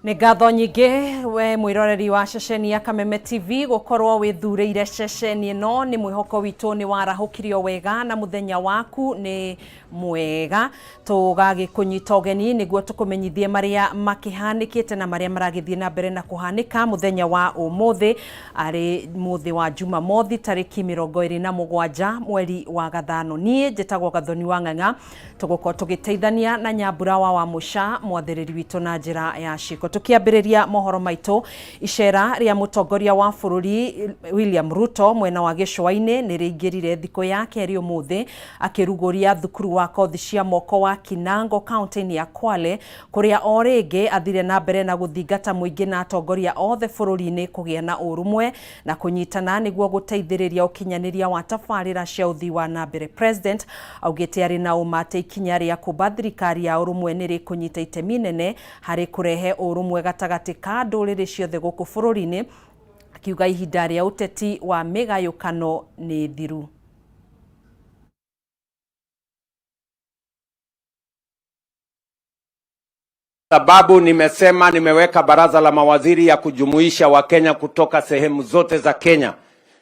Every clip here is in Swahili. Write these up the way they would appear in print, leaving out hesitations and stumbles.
Nĩ ngatho nyingĩ we mwiroreri wa ceceni ya Kameme TV gukorwo withureire ceceni ĩno. Nĩ mwĩhoko witũ nĩ warahũkirio wega na muthenya waku nĩ mwega. Tũgagĩkũnyita ũgeni nĩguo tũkũmenyithie marĩa makĩhanĩkĩte na marĩa maragĩthiĩ na mbere na kũhanĩka mũthenya wa ũmũthĩ. Arĩ mũthĩ wa Jumamothi tarĩki 27 mweri wa Gathano. Niĩ njĩtagwo Gathoni wa Ng'ang'a. Tũgũkorwo tũgĩteithania na Nyambura wa Mũca mwathĩrĩri witũ na njĩra ya ciko. Tukiambĩrĩria mohoro maitũ, icera rĩa mũtongoria wa bũrũri William Ruto mwena wa Gĩcũa-inĩ nĩ rĩingĩrire thikũ yake rĩ ũmũthĩ akĩrugũria thukuru wa kothi cia moko wa Kinango kaunti-inĩ ya Kwale, kũrĩa o rĩngĩ athire na mbere na gũthingata mũingĩ na atongoria othe bũrũri-inĩ kũgĩa na ũrũmwe na kũnyitana nĩguo gũteithĩrĩria ũkinyanĩria wa tabarĩra cia ũthii wa na mbere. President augĩte arĩ na ũma atĩ ikinya rĩa kũmba thirikari ya ũrũmwe nĩ rĩkũnyita itemi nene harĩ kũrehe ũrũmwe gatagatĩ ka ndũrĩrĩ ciothe gũkũ bũrũri-inĩ, akiuga ihinda rĩa ũteti wa mĩgayũkano nĩ thiru. Sababu nimesema nimeweka baraza la mawaziri ya kujumuisha Wakenya kutoka sehemu zote za Kenya,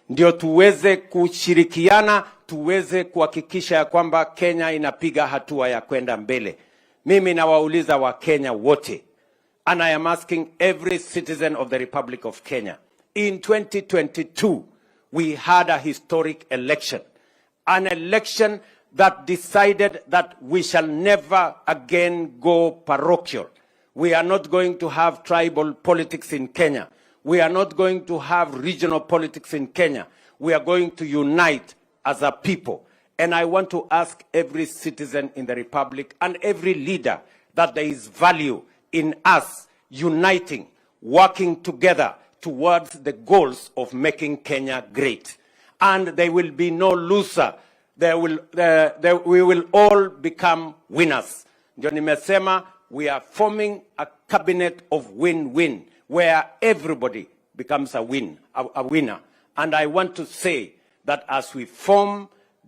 ndio tuweze kushirikiana, tuweze kuhakikisha ya kwamba Kenya inapiga hatua ya kwenda mbele. Mimi nawauliza Wakenya wote, and I am asking every citizen of the Republic of Kenya, in 2022 we had a historic election, an election that decided that we shall never again go parochial. We are not going to have tribal politics in Kenya. We are not going to have regional politics in Kenya. We are going to unite as a people. And I want to ask every citizen in the Republic and every leader that there is value in us uniting, working together towards the goals of making Kenya great. And there will be no loser. We will all become winners. Ndio nimesema we are forming a cabinet of win-win where everybody becomes a winner. And I want to say that as we form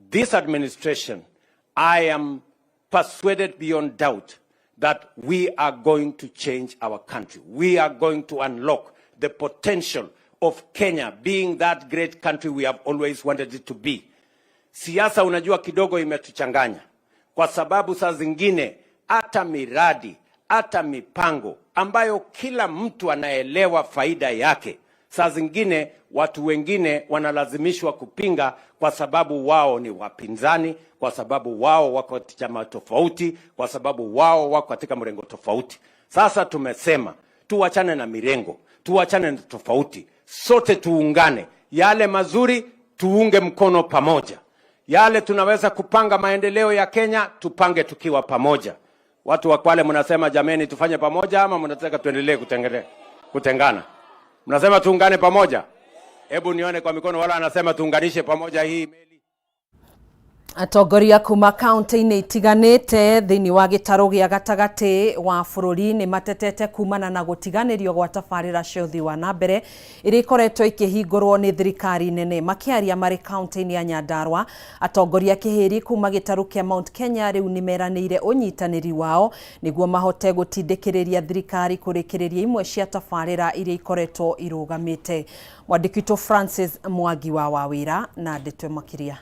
this administration, I am persuaded beyond doubt that we are going to change our country. We are going to unlock the potential of Kenya being that great country we have always wanted it to be. Siasa unajua kidogo imetuchanganya, kwa sababu saa zingine hata miradi, hata mipango ambayo kila mtu anaelewa faida yake, saa zingine watu wengine wanalazimishwa kupinga kwa sababu wao ni wapinzani, kwa sababu wao wako katika chama tofauti, kwa sababu wao wako katika mrengo tofauti. Sasa tumesema tuachane na mirengo, tuachane na tofauti, sote tuungane. Yale mazuri tuunge mkono pamoja. Yale tunaweza kupanga maendeleo ya Kenya, tupange tukiwa pamoja. Watu wa Kwale mnasema jameni tufanye pamoja ama mnataka tuendelee kutengana? Mnasema tuungane pamoja? Hebu nione kwa mikono wala anasema tuunganishe pamoja hii meli. Atongoria kuma kaunti-inĩ itiganĩte thĩinĩ wa gĩtarũ gĩa gatagatĩ wa bũrũri nĩ matetete kumana na gũtiganĩrio gwa tabarĩra cia ũthii wa na mbere iria ikoretwo ikĩhingũrwo nĩ thirikari nene. Makĩaria marĩ kaunti-inĩ ya Nyandarua, atongoria kĩhĩri kuma gĩtarũ kĩa Mount Kenya rĩu nĩ meranĩire ũnyitanĩri wao nĩguo mahote gũtindĩkĩrĩria thirikari kũrĩkĩrĩria imwe cia tabarĩra iria ikoretwo irũgamĩte. Mwandĩki witũ Francis Mwangi wa Wawĩra na ndetwe makĩria.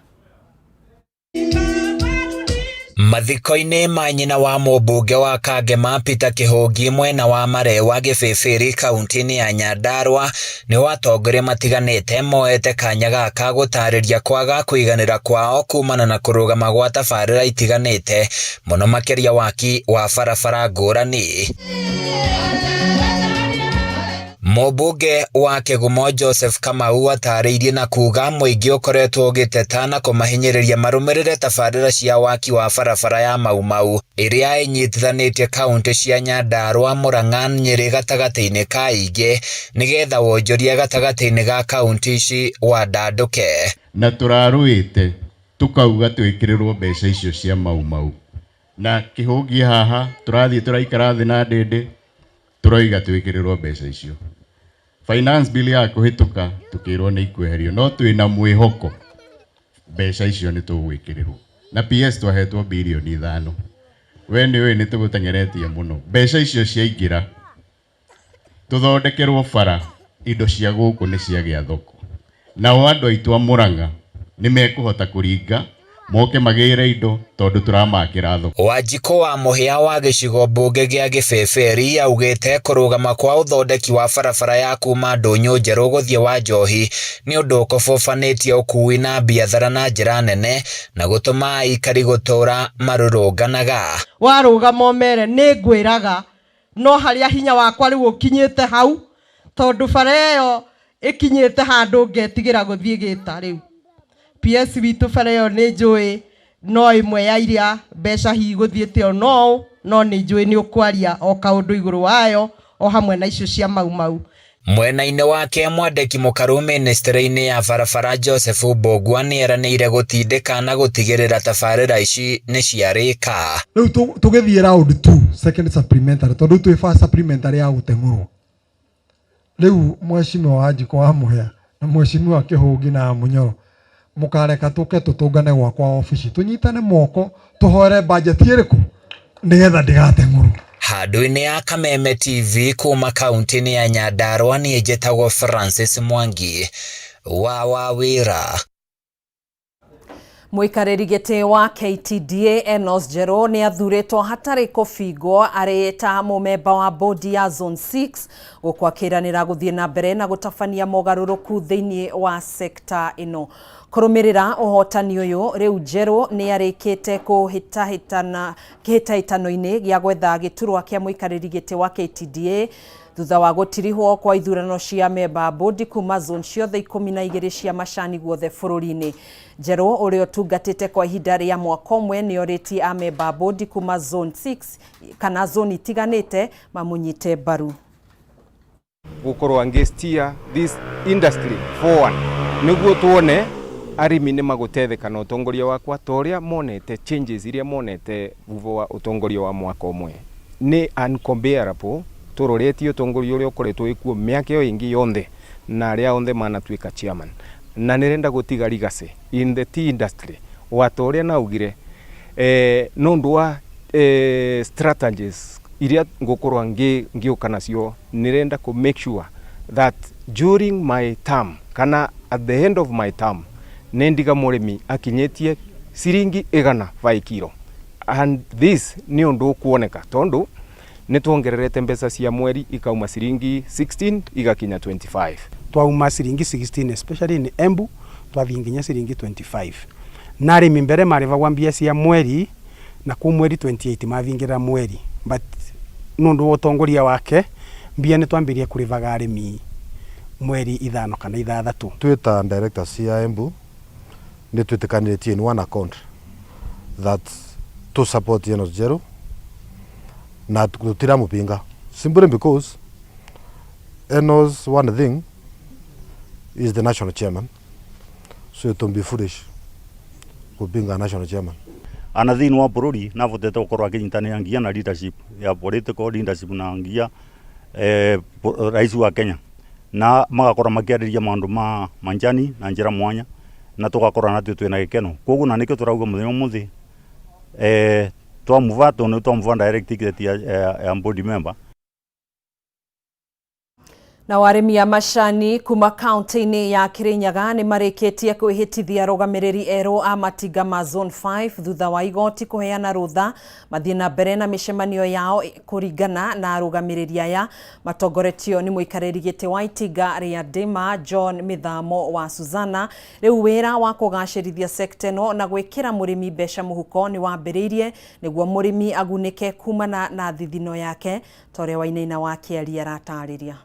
Mathiko-inĩ ma nyina wa mũmbunge wa Kangema Peter Kĩhũngi mwena wa Marewa Gĩbĩbĩrĩ kaunti-inĩ ya Nyandarua nĩ atongoria matiganĩte moete kanya gaka gũtarĩria kwaga kũiganĩra kwao kumana na kũrũgama gwa tabarĩra itiganĩte mũno makĩria waki wa barabara ngũrani. Mũmbunge wa Kĩgumo Joseph Kamau atarĩirie na kuga mũingĩ ũkoretwo ũgĩteta na kũmahinyĩrĩria marũmĩrĩre tabarĩra cia waki wa barabara ya Mau Mau ĩrĩa ĩnyitithanĩtie kaunti cia Nyandarua, Murang'a, Nyĩrĩ gatagatĩ-inĩ ka ingĩ nĩgetha wonjoria gatagatĩ-inĩ ga kaunti ici wandandũke. Na tũrarũĩte tukauga twĩkĩrĩrwo mbeca icio cia Mau Mau, na Kĩhũngi haha tũrathiĩ tũraikara thĩ na ndĩndĩ tũroiga twĩkĩrĩrwo mbeca icio. Finance bill ya kũhĩtũka tukĩrwo nĩ ikweherio, no twĩna mwĩhoko mbeca icio nĩ tũgwĩkĩrĩrwo, na PS twahetwo bilioni 5. We nĩ tũgũtengeretie mũno. Mbeca icio ciaingĩra tuthondekerwo bara indo cia guku ni ciagĩa thoko nao andu aitu a Murang'a ni mekuhota kuringa moke magĩre indo tondu turamakĩra thoko. Wanjiko wa Mũhĩa wa gĩcigo mbunge gĩa Gĩbĩbĩri augĩte kũrũgama kwa ũthondeki wa barabara ya kuma Ndũnyũ Njerũ gũthiĩ Wanjohi nĩ ũndũ ũkobobanĩtie ũkui na biathara na njĩra nene na gũtũma aikari gũtũra marũrũnganaga. Warũgama ũmere nĩ ngwĩraga no harĩa hinya wakwa rĩu ũkinyĩte hau tondu bara ĩyo ĩkinyĩte handũ ngetigĩra gũthiĩ Gĩta rĩu. PS witũ bara ĩyo nĩ njũĩ no ĩmwe ya iria mbeca hihi gũthiĩte no nĩ njũĩ nĩ ũkwaria o kaũndũ igũrũ wayo o hamwe na icio cia mau. Mwena-inĩ wake mwandĩki mũkaru ministry-inĩ ya barabara Joseph Mbũgua nĩeranĩire gũtindĩka na gũtigĩrĩra tabarĩra ici nĩ ciarĩka. Rĩu tũgĩthiĩ round 2 second supplementary tondu twĩ first supplementary ya gũteng'ũrwo. Rĩu mheshimiwa Wanjiko wa Mũhĩa na mheshimiwa Kĩhũngi na Mũnyoro mukareka tuke tutungane gwakwa ofici tunyitane moko tuhore budget ĩrĩkũ nigetha ndigateng'ũrwo. Handũ-inĩ ya Kameme TV kuma kaunti-inĩ ya Nyandarua niĩ njĩtagwo Francis Mwangi wa Wawĩra. Mũikarĩri gĩtĩ wa KTDA Enos Njerũ nĩ athurĩtwo hatarĩ kũbingwo arĩ ta mũmemba wa bodi ya Zone 6 gũkwakĩranĩra gũthiĩ na mbere na gũtabania mogarũrũku thĩinĩ wa sekta ĩno. Kũrũmĩrĩra ũhotani ũyũ rĩu Njerũ nĩ arĩkĩte kĩhĩtahĩtano-inĩ gĩa gwetha gĩturwa kĩa mũikarĩri gĩtĩ wa KTDA thutha wa gũtirihwo kwa ithurano cia memba bodi kuma zone ciothe 12 cia macani guothe bũrũri-inĩ. Njerũ ũrĩa ũtungatĩte kwa ihinda rĩa mwaka ũmwe nĩ orĩtie a memba bodi kuma zone 6 kana zone itiganĩte mamũnyite mbaru. Gũkorwo angĩstia this industry forward nĩguo tuone arimi nĩ magũtetheka na ũtongoria wakwa toria monete changes iria monete vuvo wa ũtongoria wa mwaka ũmwe ni uncomparable turoretie ũtongoria ũrĩa ũkoretwo ikuo mĩaka ĩyo ĩngĩ yonthe na arĩa onthe manatuĩka chairman na nĩrenda gũtiga legacy in the tea industry watoria naugire nũndũ wa strategies iria ngũkorwo ngĩũka nacio nĩrenda ku make sure that during my term kana at the end of my term nendiga mũrĩmi akinyĩtie ciringi 100 by kilo and this nĩ ũndũ kuoneka tondu nĩtuongererete mbeca cia mweri ikauma ciringi 16 igakinya 25 twauma ciringi 16 especially in Embu twathi nginya ciringi 25 na arĩmi mbere marĩvagwa mbia cia mweri na ku mweri 28 mathingira mweri but nũndũ wa ũtongoria wake mbia nĩ twambirie kũrĩvaga arĩmi mweri 5 kana 6 twita director cia Embu nĩ twĩtĩkanĩtie in one account that to support Enos Njerũ na tutira mupinga simply because Enos one thing is the national chairman, so it will be foolish kupinga national chairman. Anathini wa bururi na votete ukorwa akinyitania ngia na leadership ya political leadership na ngia rais wa Kenya na magakora makiarĩria maũndũ ma manjani na njĩra mwanya na tugakora na twĩna gĩkeno koguo na nĩkĩo tũrauga mũthenya ũmũthĩ twamuva direct ticket ya board member. Na arĩmi a macani kuma kaunti-inĩ ya Kirinyaga nĩ marĩkĩtie kwĩhĩtithia arũgamĩrĩri erũ a matinga ma zone 5 thutha wa igoti kũheana rũtha mathiĩ na mbere na mĩcemanio yao kũringana na arũgamĩrĩri aya matongoretio nĩ mũikarĩri gĩtĩ wa itinga rĩa Ndĩma John Mĩthamo wa Suzana. Rĩu wĩra wa kũgacĩrithia sekta ĩno na gwĩkĩra mũrĩmi mbeca mũhuko nĩ wambĩrĩirie nĩguo mũrĩmi agunĩke kumana na thithino yake torĩa Wainaina wa Kĩari aratarĩria.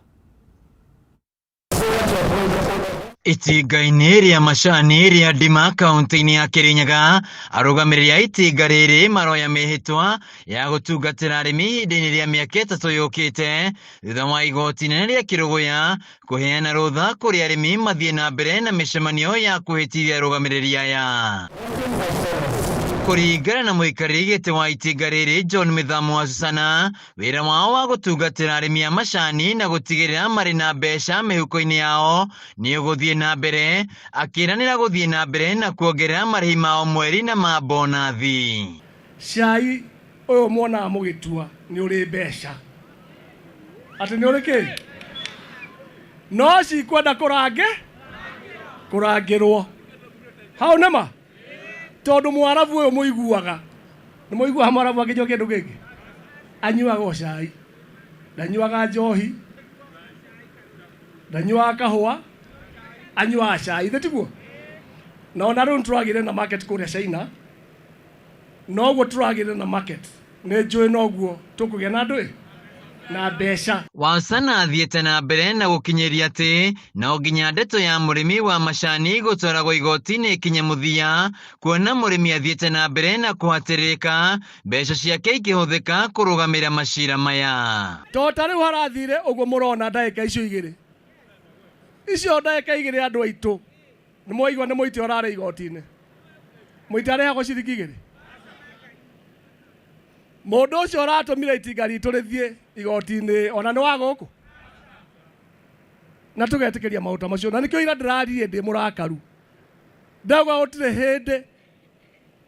Itinga-inĩ rĩa macani rĩa Ndĩma kaunti-inĩ ya Kirinyaga arũgamĩrĩri a itinga rĩrĩ maroya mĩhĩtwa ya gũtungatĩra arĩmi ihinda-inĩ rĩa mĩaka 3 yũkĩte thutha wa igoti inene rĩa Kĩrũgũya kũheana rũtha kũrĩ arĩmi mathiĩ na mbere na mĩcemanio ya kwĩhĩtithia arũgamĩrĩri aya. Kũringana na mũikarĩri gĩtĩ wa itinga rĩrĩ John Mĩthamo wa Susana, wĩra wao wa gũtungatĩra arĩmi a macani na gũtigĩrĩra marĩ na mbeca mĩhuko-inĩ yao nĩ ũgũthiĩ na mbere, akĩranĩra gũthiĩ na mbere na kuongerera marĩhi mao mweri na ma bonathi. Cai ũyũ mwonaga mũgĩtua nĩ ũrĩ mbeca atĩ nĩ ũrĩ kĩ no cikwenda kurangirwo hau nama tondu mwarabu uyu muiguaga ni muiguaga mwarabu akijo kindu giki anyuaga cai ndanyuaga njohi ndanyuaga kahua anyuaga cai tiguo no na riu turagire na market kuria China noguo turagire na market ni njui noguo tukugia na ndui na mbeca. Wasana athiĩte na mbere na gũkinyĩria atĩ no nginya ndeto ya mũrĩmi wa macani gũtwaragwo igoti-inĩ ikinye mũthia, kuona mũrĩmi athiĩte na mbere na kũhatĩrĩrĩka mbeca ciake ikĩhũthĩka kũrũgamĩrĩra macira maya. Tota rĩu harathire ũguo mũrona ndagĩka icio igĩrĩ. Icio ndagĩka igĩrĩ andũ aitũ nĩ mwaigua nĩ mũiti ũrarĩ igoti-inĩ. Mũiti arehagwo ciringi igĩrĩ. Mũndũ ũcio ũratũmire itinga ritũ rĩthiĩ igoti-inĩ ona nĩ wa gũkũ. Na tũgetĩkĩria maũndũ macio. Na nĩkĩo ira ndĩraririe ndĩ mũrakaru. Ndauga gũtirĩ hĩndĩ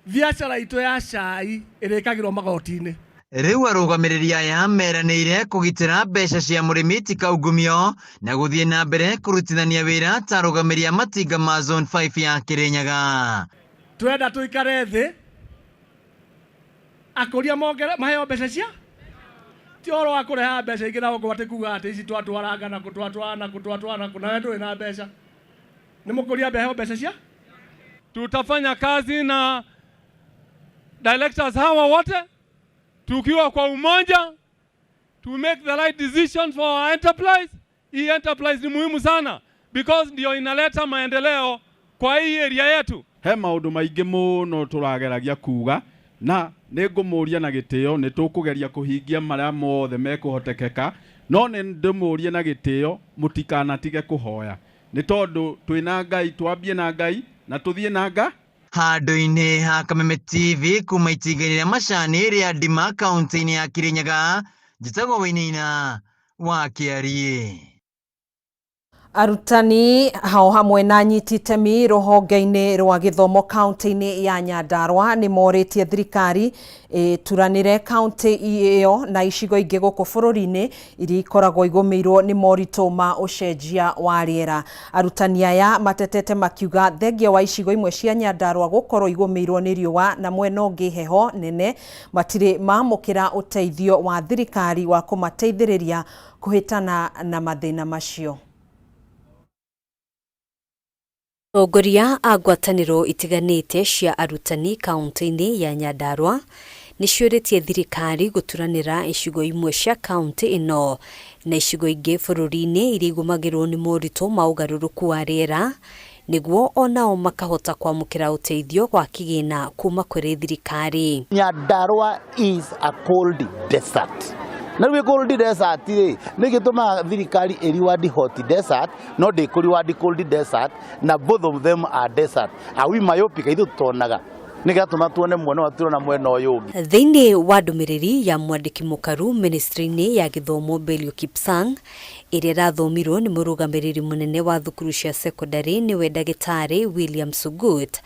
biacara itũ ya cai ĩrĩkagĩrwo magoti-inĩ. Rĩu arũgamĩrĩri aya meranĩire kũgitĩra mbeca cia mũrĩmi ti kaungumio na gũthiĩ na mbere kũrutithania wĩra ta arũgamĩrĩri a matinga ma Zone 5 ya Kĩrĩnyaga. Twenda tũikare thĩ akũria mongere maheo mbeca cia ti oro akũreha mbeca ingĩ na gũkũ atĩ kuga atĩ ici twatwaranga na kũtwatwana na ndũrĩ na mbeca nĩ mũkũria beheo mbeca cia. Tutafanya kazi na directors hawa wote tukiwa kwa umoja to make the right decision for our enterprise. Hii enterprise ni muhimu sana because ndio inaleta maendeleo kwa hii area yetu. He maundu maingi muno turageragia kuga na nĩngũmũria na gĩtĩo nĩ tũkũgeria kũhingia marĩa mothe mekũhotekeka, no nĩ ndĩmũrie na gĩtĩo mũtikanatige kũhoya nĩ tondũ twĩna Ngai, twambie na Ngai na tũthiĩ na Ngai. Handũ-inĩ ha Kameme TV kuma itinga-inĩ rĩa macani rĩa Ndima kaunti-inĩ ya Kĩrĩnyaga, njĩtagwo Wainaina wa Kĩarie. Arutani hao hamwe na nyiti itemi rũhonge-inĩ rwa gĩthomo kaunti-inĩ ya Nyandarua nĩ morĩtie thirikari turanĩre kaunti ĩyo na icigo ingĩ gũkũ bũrũri-inĩ iria ikoragwo igũmĩirwo nĩ moritũ ma ũcenjia wa rĩera. Arutani aya matetete makiuga thengia wa icigo imwe cia Nyandarua gũkorwo igũmĩirwo nĩ riũa na mwena ũngĩ heho nene matirĩ mamũkĩra ũteithio wa thirikari wa kũmateithĩrĩria kũhĩtana na mathĩna macio. Atongoria a ngwatanĩro itiganĩte cia arutani kaunti-inĩ ya Nyandarua nĩ ciũrĩtie thirikari gũturanĩra icigo imwe cia kaunti ĩno na icigo ingĩ bũrũri-inĩ iria igũmagĩrwo nĩ moritũ ma ũgarũrũku wa rĩera nĩguo onao makahota kwamũkĩra ũteithio wa kĩgĩna kuma kũrĩ thirikari. Nyandarua is a cold desert. Na rĩu cold desert rĩ nĩ gĩtũmaga thirikari ĩreward hot desert no ndĩkũreward cold desert na both of them are desert. Awi myopika ithu tutonaga nĩ gatũma tuone mwena watũro na mwena ũyũ ũngĩ. Thĩinĩ wa ndũmĩrĩri ya mwandĩki mũkaru ministry-inĩ ya gĩthomo Belio Kipsang ĩrĩa ĩrathomirwo nĩ mũrũgamĩrĩri mũnene wa thukuru cia secondary nĩwe ndagĩtarĩ William Sugut,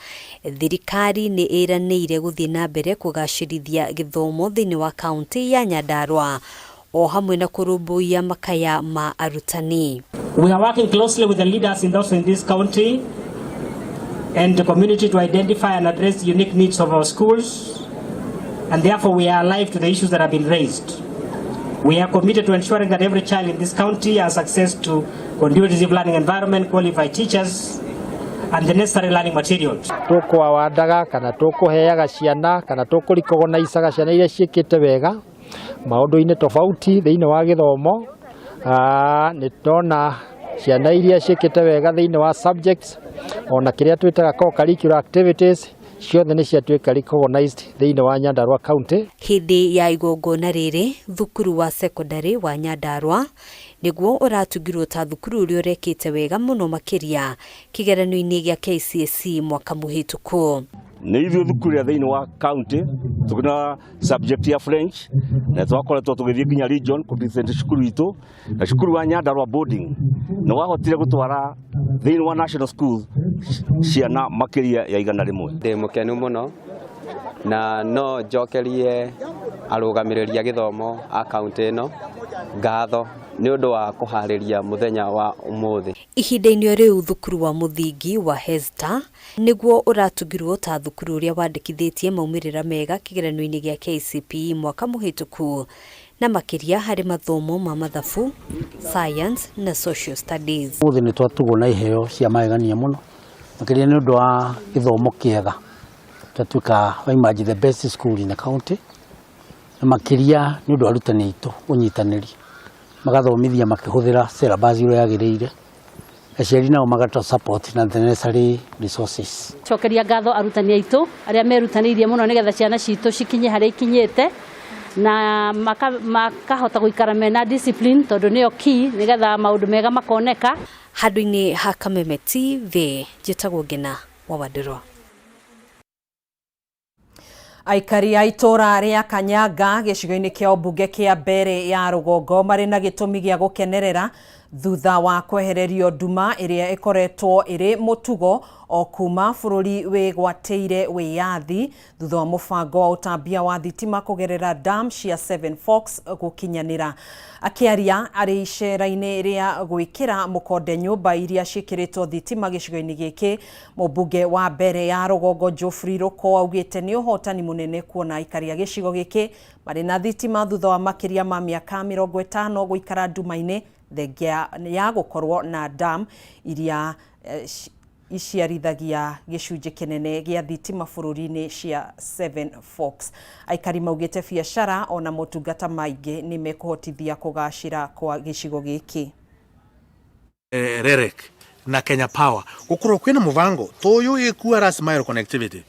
thirikari nĩ ĩranĩire gũthiĩ na mbere kũgacĩrithia gĩthomo thĩinĩ wa kaunti ya Nyandarua o hamwe na kũrũmbũiya makaya ma arutani. We are working closely with the leaders in this county and the community to identify and address the unique needs of our schools, and therefore we are alive to the issues that have been raised. We are committed to ensuring that every child in this county has access to conducive learning environment, qualified teachers, and the necessary learning materials. Tũkũawandaga kana tũkũheaga ciana kana tũkũricognicaga ciana iria ciĩkĩte wega maũndũ-inĩ tofauti thĩinĩ wa gĩthomo. Nĩ tũrona ciana iria ciĩkĩte wega thĩinĩ wa subjects ona kĩrĩa twĩtaga co-curricular activities ciothe nĩ ciatuĩka recognized thĩinĩ wa Nyandarua County. Hĩndĩ ya igongona rĩrĩ thukuru wa secondary wa Nyandarua nĩguo ũratugirwo ta thukuru ũrĩa ũrekĩte wega mũno makĩria kĩgeranio-inĩ gĩa KCSE mwaka mũhĩtũku. Nĩ ithuĩ thukuru ya thĩinĩ wa county tũkĩna subject ya French na twakoretwo tũgĩthiĩ nginya region kũpresent cukuru itũ na cukuru wa Nyandarua boarding na wahotire gũtwara thĩinĩ wa national school ciana makĩria ya 100. Ndĩ mũkenu mũno na no njokerie arũgamĩrĩri a gĩthomo a county ĩno ngatho nĩ ũndũ wa kũharĩria mũthenya wa ũmũthĩ. Ihinda-inĩ rĩu thukuru wa mũthingi wa Hesta nĩguo ũratugirwo ta thukuru ũrĩa wandĩkithĩtie maumĩrĩra mega kĩgeranio-inĩ gĩa KCPE mwaka mũhĩtũku na makĩria harĩ mathomo ma mathabu, science na social studies. Ũthĩ nĩ twatugwo na iheo cia magegania mũno makĩria nĩ ũndũ wa gĩthomo kĩega twatuĩka waimaji the best school in the county na makĩria nĩ ũndũ wa arutani aitũ ũnyitanĩri magathomithia makĩhũthĩra syllabus ĩrĩa yagĩrĩire aciari nao magata support na the necessary resources. Cokeria ngatho arutani aitũ arĩa merutanĩirie mũno nĩgetha ciana citũ cikinye harĩa ikinyĩte na makahota gũikara mena discipline tondũ nĩyo key nĩgetha maũndũ mega makoneka. Handũ-inĩ ha Kameme TV njĩtagwo Ngina wa Wandĩrwo. Aikari a itũra rĩa Kanyanga gĩcigo-inĩ kĩa ũmbunge kĩa Mbere ya Rũgongo marĩ na gĩtũmi gĩa gũkenerera thutha wa kwehererio nduma ĩrĩa ĩkoretwo ĩrĩ mũtugo o kuma bũrũri wĩgwatĩire wĩyathi thutha wa mũbango wa ũtambia wa thitima kũgerera dam cia Seven Forks gũkinyanĩra. Akĩaria arĩ icera-inĩ rĩa gwĩkĩra mũkonde nyũmba iria ciĩkĩrĩtwo thitima gĩcigo-inĩ gĩkĩ, mũmbunge wa Mbere ya Rũgongo Geoffrey Ruko augĩte nĩ ũhotani mũnene kuona aikari a gĩcigo gĩkĩ marĩ na thitima thutha wa makĩria ma mĩaka 50 gũikara nduma-inĩ thengia ya gũkorwo na dam iria iciarithagia gĩcunjĩ kĩnene gĩa thitima bũrũri-inĩ cia Seven Forks. Aikari maugĩte biacara ona motungata maingĩ nĩ mekũhotithia kũgacĩra kwa gĩcigo gĩkĩ. REREC na Kenya Power gũkorwo kwĩna mũbango toyũ ĩkuwa last mile connectivity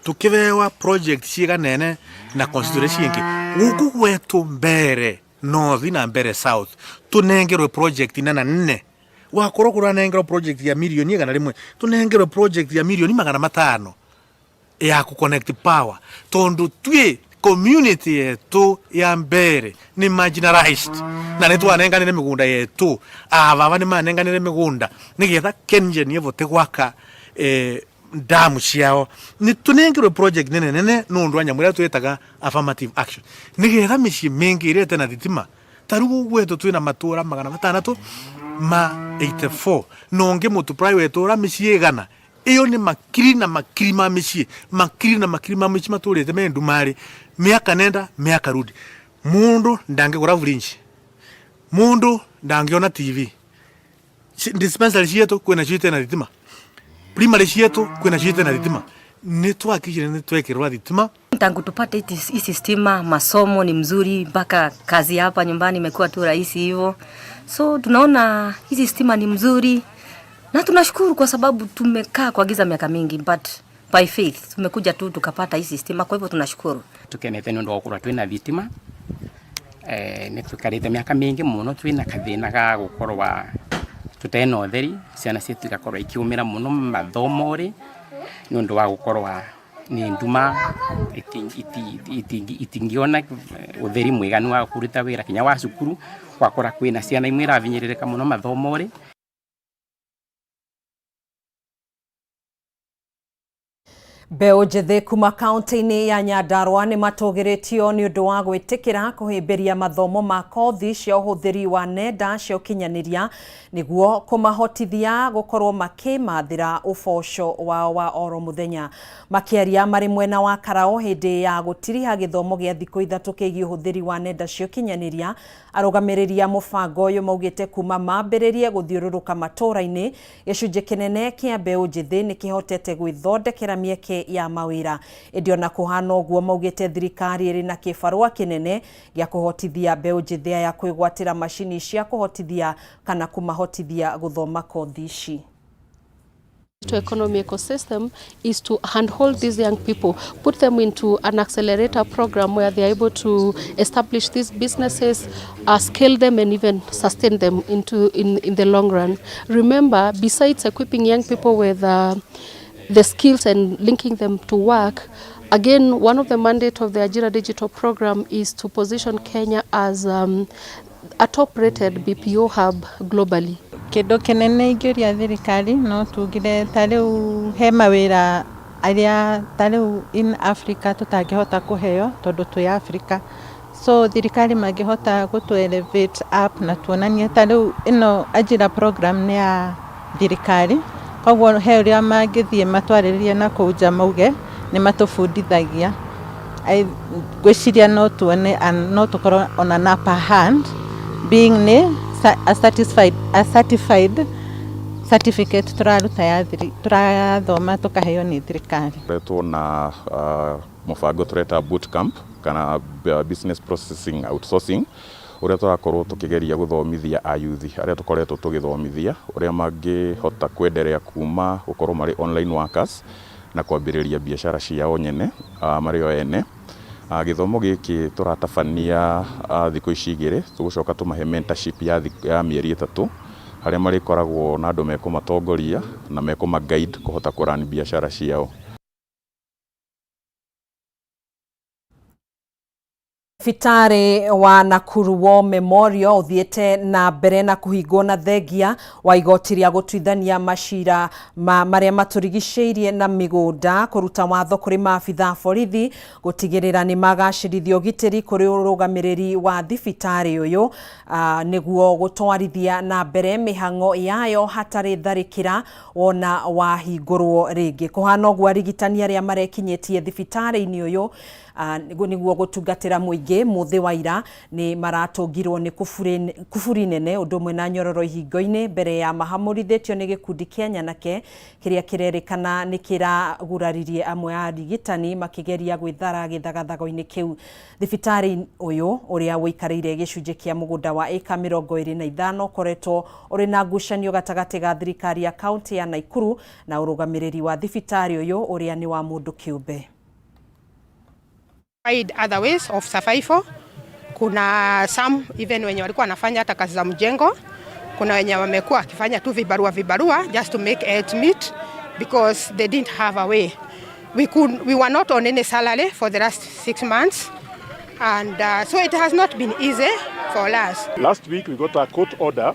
tukivewa project ciganene na consideration ingĩ gũkũ gwetu Mbere North na Mbere South tunengerwe project nana 4 wakorwo kuranengerwa project ya milioni 100 tunengerwe project ya milioni 500 ya ku connect power tondu twi community yetu ya Mbere ni marginalized na nĩ twanenganire mĩgũnda yetu ababa nĩ manenganire mĩgũnda nĩgetha Kengen yevote gwaka damu ciao ni tunengerwe project nene nundu anyamũria twetaga affirmative action nĩgetha mĩciĩ mĩingĩ irete na thitima tarugu gwetu twĩna matũra 600 ma 84 nonge multiply wetu ra mĩciĩ 100 iyo ni makiri na makiri ma mĩciĩ matũrĩte mendu mari miaka nenda miaka rudi mundu ndangĩgũra fridge mundu ndangiona TV dispensary cietu kwĩna ciite na thitima primary cietu kwĩna ciite na thitima ni twakishire ni twekirwa thitima. Tangu tupate hii stima masomo ni mzuri mpaka kazi hapa nyumbani imekuwa tu rahisi hivyo. So tunaona hizi stima ni mzuri na tunashukuru kwa sababu tumekaa kwa giza miaka mingi but by faith tumekuja tu tukapata hizi stima kwa hivyo tunashukuru. Tukenete ndo gukura twina thitima ni tukarite miaka mingi muno twina kathina ga gukorwa tutena utheri ciana cietu igakorwa ikiumira muno mathomori ni undu wa gukorwa ni nduma itingiona utheri mwiganu wa kuruta wira kinya wa cukuru wakora kwina ciana imwe iravinyiririka muno mathomori. Mbeũ njĩthĩ kuma kaunti-inĩ ya Nyandarua nĩ matũgĩrĩtio nĩ ũndũ wa gwĩtĩkĩra kũhĩmbĩria mathomo ma kothi cia ũhũthĩri wa nenda cia ũkinyanĩria nĩguo kũmahotithia gũkorwo makĩmathĩra ũboco wao wa oro mũthenya. Makĩaria marĩ mwena wa Karao hĩndĩ ya gũtiriha gĩthomo gĩa thikũ 3 kĩgiĩ ũhũthĩri wa nenda cia ũkinyanĩria, arũgamĩrĩri a mũbango ũyũ maugĩte kuma mambĩrĩrie gũthiũrũrũka matũra-inĩ gĩcunjĩ kĩnene kĩa mbeũ njĩthĩ nĩ kĩhotete gwĩthondekera mĩeke ya mawĩra. Ĩndĩ ona kũhana ũguo maugĩte thirikari ĩrĩ na kĩbarũa kĩnene gĩa kũhotithia mbeũ njĩthĩ aya kwĩgwatĩra macini cia kũhotithia kana kũmahotithia gũthoma kothi ici. To economic ecosystem is to handhold these young people, put them into an accelerator program where they are able to establish these businesses, scale them and even sustain them in the long run. Remember, besides equipping young people with the skills and linking them to work, again, one of the mandates of the Ajira Digital Program is to position Kenya as a top-rated BPO hub globally. Kĩndũ kĩnene ingĩũria thirikari no tugire tarĩu he mawĩra arĩa tarĩu in Africa tutangĩhota kũheo tondũ twĩ Africa, so thirikari mangĩhota gũtũ elevate up na tuonanie ta rĩu ĩno Ajira program nĩ ya thirikari, koguo he ũrĩa mangĩthiĩ matwarĩrĩrie na kũu nja mauge nĩ matũbundithagia. Ngwĩciria no tuone no tũkorwo on an upper hand being a certified certificate tũraruta ya tũrathoma tũkaheo nĩ thirikari. Retwo na mũbango tũreta bootcamp kana business processing outsourcing, ũrĩa tũrakorwo tũkĩgeria gũthomithia ayuthi arĩa tũkoretwo tũgĩthomithia ũrĩa mangĩhota kwenderea kuma gũkorwo marĩ online workers na kwambĩrĩria biacara ciao nyene marĩ o ene. Gĩthomo gĩkĩ tũratabania thikũ ici igĩrĩ, tũgũcoka tũmahe mentorship ya mĩeri 3 harĩa marĩkoragwo na andũ mekũmatongoria na mekũma-guide kũhota kũrani biacara ciao. Thibitarĩ wa Nakuru War Memorial uthiĩte na mbere na kũhingwo na thengia wa igoti rĩa gũtuithania macira marĩa matũrigicĩirie na mĩgũnda, kũruta watho kũrĩ maabitha borithi gũtigĩrĩra nĩ magacĩrithia ũgitĩri kũrĩ ũrũgamĩrĩri wa thibitarĩ ũyũ nĩguo gũtwarithia na mbere mĩhang'o yayo hatarĩ tharĩkĩra wona wahingũrwo rĩngĩ. Kũhana ũguo arigitani arĩa marekinyĩtie thibitarĩ-inĩ ũyũ nĩguo gũtungatĩra mũingĩ mũthĩ wa ira nĩ maratũngirwo nĩ kuburi nene ũndũ ũmwe na nyororo ihingo-inĩ mbere ya mahamũrithĩtio nĩ gĩkundi kĩa Nyanake kĩrĩa kĩrerĩkana nĩ kĩraguraririe amwe a arigitani makĩgeria gwĩthara gĩthagathago-inĩ kĩu. Thibitarĩ ũyũ ũrĩa wĩikarĩire gĩcunjĩ kĩa mũgũnda wa ĩka 25 ũkoretwo ũrĩ na ngucanio gatagatĩ ga thirikari ya kaunti ya Naikuru na ũrũgamĩrĩri wa thibitarĩ ũyũ ũrĩa nĩ wa mũndũ kĩũmbe. Other ways of survival. Kuna some even wenye walikuwa wanafanya hata kazi za mjengo, kuna wenye wamekuwa wakifanya tu vibarua just to make ends meet because they didn't have a way. We were not on any salary for the last 6 months, and so it has not been easy for us. Last week we got a court order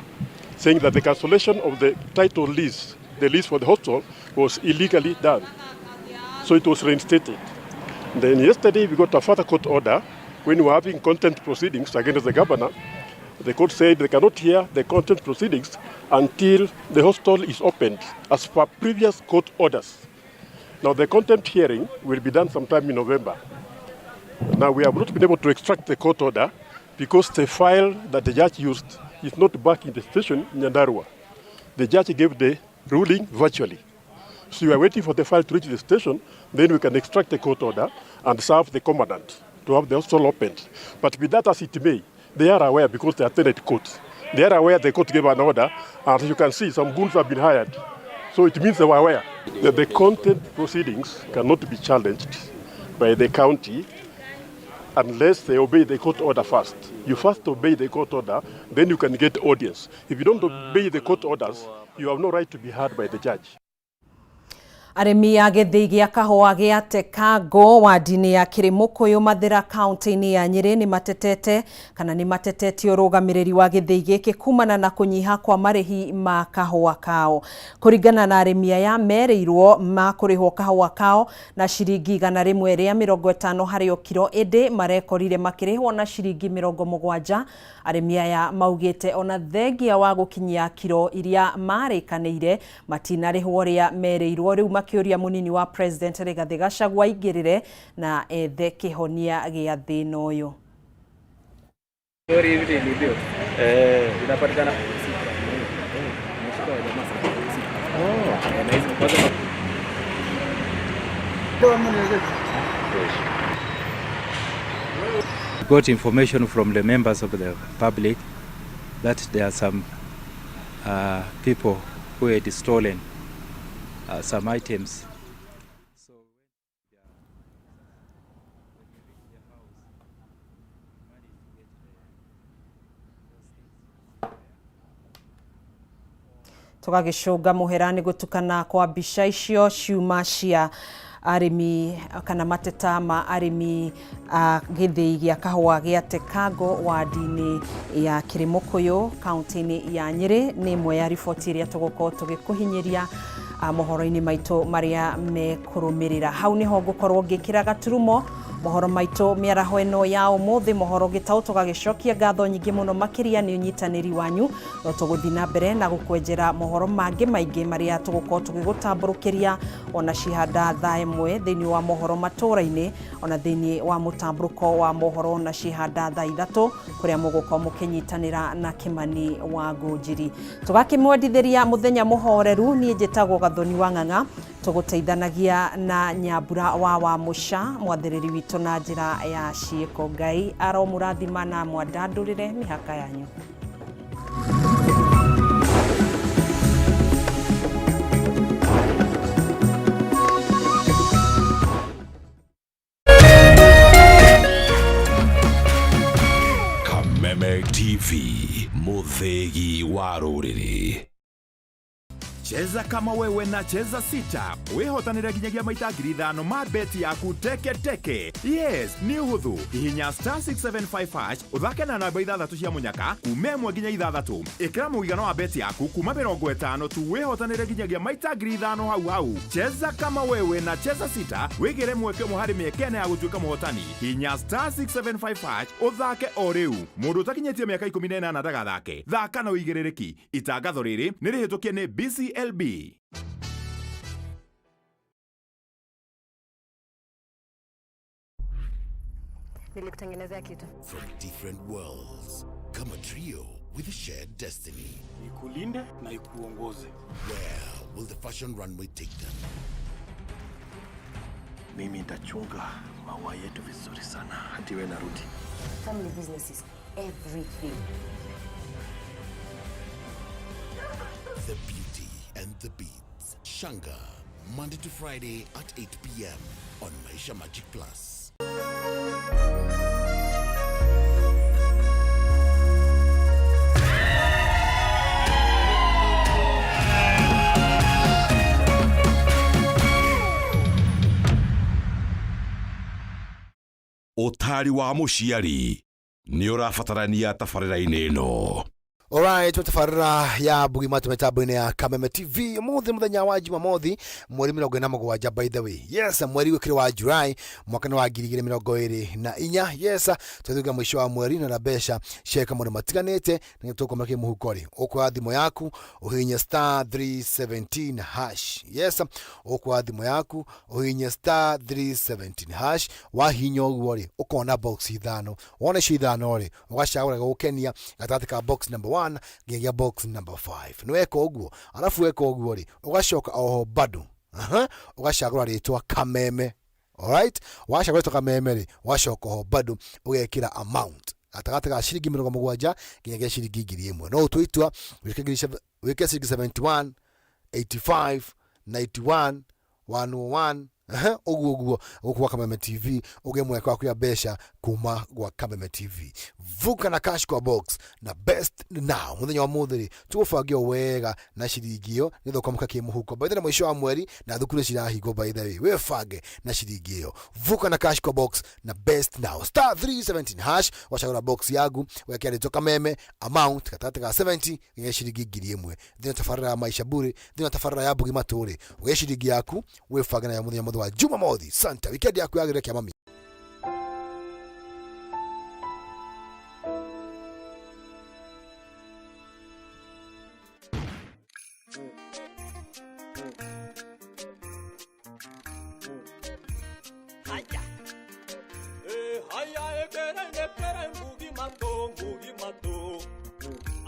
saying that the cancellation of the title lease, the lease for the hospital, was illegally done, so it was reinstated. Then yesterday we got a further court order when we were having contempt proceedings against the governor. The court said they cannot hear the contempt proceedings until the hospital is opened as per previous court orders. Now the contempt hearing will be done sometime in November. Now we have not been able to extract the court order because the file that the judge used is not back in the station in Nyandarua. The judge gave the ruling virtually. So we are waiting for the file to reach the station, then we can extract the court order and serve the commandant to have the hospital opened. But be that as it may, they are aware because they attended court. They are aware the court gave an order, and as you can see, some goons have been hired. So it means they were aware that the content proceedings cannot be challenged by the county unless they obey the court order first. You first obey the court order, then you can get audience. If you don't obey the court orders, you have no right to be heard by the judge. Arĩmi a gĩthĩi gĩa kahũa gĩa Tekango wadi-inĩ ya Kĩrĩmũkũyũ Mathĩra kaunti-inĩ ya Nyĩrĩ nĩ matetete kana nĩ matetetio ũrũgamĩrĩri wa gĩthĩi gĩkĩ kumana na kũnyiha kwa marĩhi ma kahũa kao. Kũringana na arĩmi aya merĩirwo makũrĩhwo kahũa kao na ciringi 150 harĩ o kiro, ĩndĩ marekorire makĩrĩhwo na ciringi 70. Arĩmi aya maugĩte ona thengia wa gũkinyia kiro iria marĩkanĩire matinarĩhwo rĩa merĩirwo, rĩu makĩũria mũnini wa president Rigathĩ Gachagua aingĩrĩre na ethe kĩhonia gĩa thĩna ũyũ. Got information from the members of the public that there are some people who had stolen some items. Tũgagĩcũnga mũhera nĩ gũtukana kwa mbica icio ciuma cia arĩmi kana mateta ma arĩmi gĩthĩi gĩa kahũa gĩa Tekango wadi-inĩ ya Kĩrĩmũkũyũ kaunti-inĩ ya Nyĩrĩ. Nĩ ĩmwe ya riboti ĩrĩa tũgũkorwo tũgĩkũhinyĩria mohoro-inĩ maitũ marĩa mekũrũmĩrĩra. Hau nĩho ngũkorwo ngĩkĩra gaturumo mohoro maito miaraho eno ya umuthi mohoro gitau tugagicokia ngatho nyingi muno makiria ni unyitaniri wanyu no tuguthina mbere na gukwenjera mohoro mangi maingi maria tugukorwo tugigutamburukiria ona cihanda thaa imwe thiini wa mohoro matura-ini ona thiini wa mutamburuko wa mohoro na cihanda thaa ithatu kuria mugukorwo mukinyitanira na Kimani wa Ngunjiri tugakimwendithiria muthenya muhoreru ni njitagwo Gathoni wa Ng'ang'a tuguteithanagia na Nyambura wa Musha mwathiriri witu na njira ya ciiko. Ngai aromurathima na mwandandurire mihaka yanyu. Kameme TV, muthegi wa ruriri. Cheza kama wewe na cheza sita. Wehotanira ginyagia maita 5,000 ma beti yaku teke. Yes, ni uhuthu. Hihinya *675# uthake na namba 6 cia munyaka kume mwe ginya 6. Ikira muigano wa beti yaku kuma 50 tu wehotanira ginyagia maita 5,000 hau. Cheza kama wewe na cheza sita. Wigire mweke muhari miekene ya gutuika muhotani. Hihinya *675# uthake o riu. Mundu utakinyetie miaka 18 ndagathake. Thaka na uigirereki. Itangatho riri nirihitukie ni BCLB. Nilikutengenezea kitu. From different worlds, come a trio with a shared destiny. Ikulinde na ikuongoze. Where will the fashion runway take them? Mimi nitachunga maua yetu vizuri sana hadi wewe narudi. Family business is everything. The beauty and the beats. Shanga, Monday to Friday at 8 p.m. on Maisha Magic Plus. Utari wa muciari ni urabatarania tabarĩra-inĩ ĩno. Alright, tabarĩra ya Bugimatu mitambo-inĩ ya Kameme TV muthenya wa Jumamothi mweri 27 by the way. Yes, mweri wikire wa July mwaka wa 2024. Yes, tuthuga mwisho wa mweri na mbeca sheka mũno matiganĩte nĩ tũkomeke muhukori. Ukwa thimo yaku uhinya *317#. Yes, ukwa thimo yaku uhinya *317#. Wahinya ũguo rĩ ukona box ithano. Wona ci ithano rĩ ugacagũra gũkenia gatagatĩ ka box number 1 nginya box number 5. Niweka uguo alafu weka uguo ri ugacoka oho bado ugacagura ritwa Kameme. Alright, wacagura ritwa Kameme ri ugacoka oho bado ugekira amount atagata ga shilingi 70 nginya shilingi 1,000. No twitwa weke shilingi 71 85 91 101 uguo kwa Kameme TV ugemwe kwa kuya besha kuma gwa Kameme TV. Vuka na cash kwa box na best now muthenya wa muthiri tugufagio wega na shiringio nithokomuka kimuhuko by the mwisho wa mweri na thukuru cirahingo by the way wefange na shiringio. Vuka na cash kwa box na best now *317# wachagura box yagu wekea rito Kameme amount katata ka 70 nginya shiringi 1,000. Thina tafarra ya maisha bure, thina tafarra ya Bugimatu ri uge shiringi yaku wefange na ya muthenya wa Jumamothi. Santa weekend yaku yagire kia mami.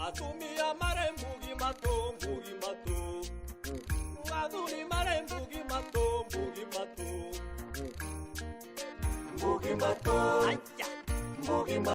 Atumia mare Bugimatu, aduni mare Bugimatu. Bugimatu.